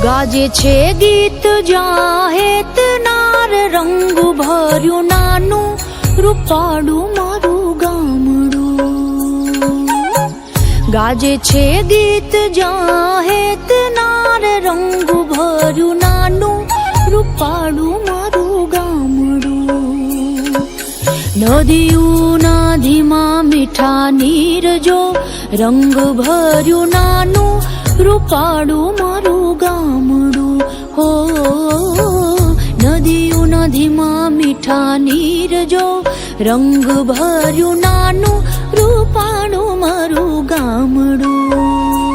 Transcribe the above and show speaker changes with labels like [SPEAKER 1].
[SPEAKER 1] ગાજે છે ગીત જાહેત નાર રંગ ભર્યું નાનું રૂપાળું મારું ગામડું. ગાજે છે ગીત જાહેત નાર રંગ ભર્યું નાનું રૂપાળું મારું ગામડું. નદીઓના ધીમા મીઠા નીર જો રંગ ભર્યું નાનું રૂપાળું મારું ગામડું. હો નદીઓના ધીમા મીઠા નીર જો રંગ ભર્યું નાનું રૂપાળું મારું ગામડું.